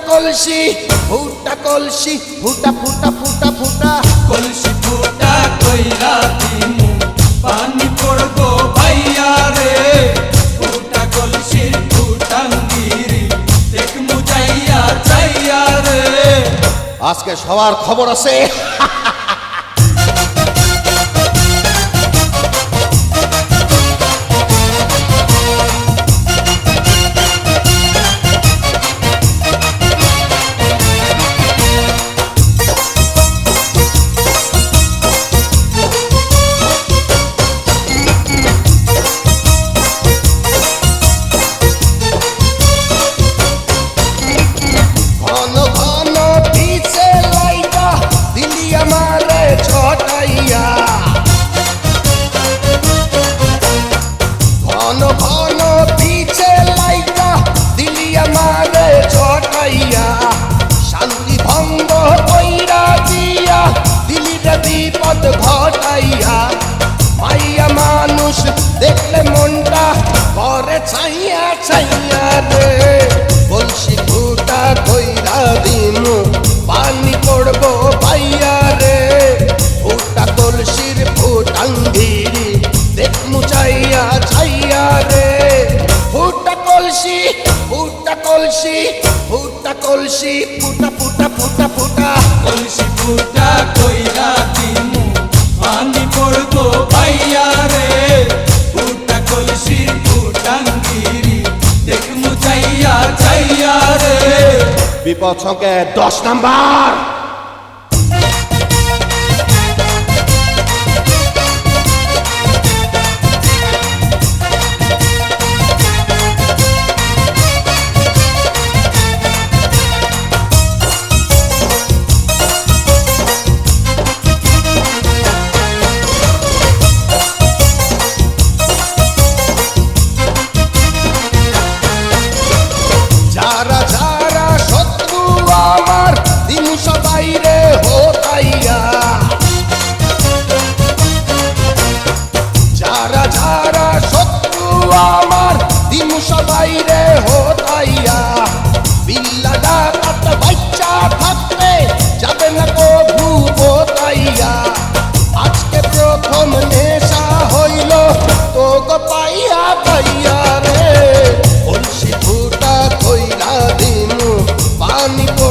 কলসি ফুটা কলসি ফুটা ফুটা ফুটা ফুটা কলসি ফুটা কইরা দিমু পানি পড়বো ভাইয়া রে ফুটা কলসির ফুটাঙ্গিরি দেখমু যাইয়া যাইয়া রে আজকে সবার খবর আছে বিপদ ঘটাইয়া মাইয়া মানুষ দেখলে মনটা করে ছাইয়া ছাইয়া রে কলসি ফুটা কইরা দিমু পানি পড়বো ভাইয়া রে ফুটা কলসির ফুটাঙ্গিরি দেখমু চাইয়া ছাইয়া রে ফুটা কলসি ফুটা কলসি ফুটা কলসি ফুটা ফুটা ফুটা ফুটা কলসি ফুটা কইরা দিমু পানি পড়বো ভাইয়া রে ফুটা কলসির ফুটাঙ্গিরি দেখমু যাইয়া যাইয়া রে বিপদ সংকেত 10 নাম্বার।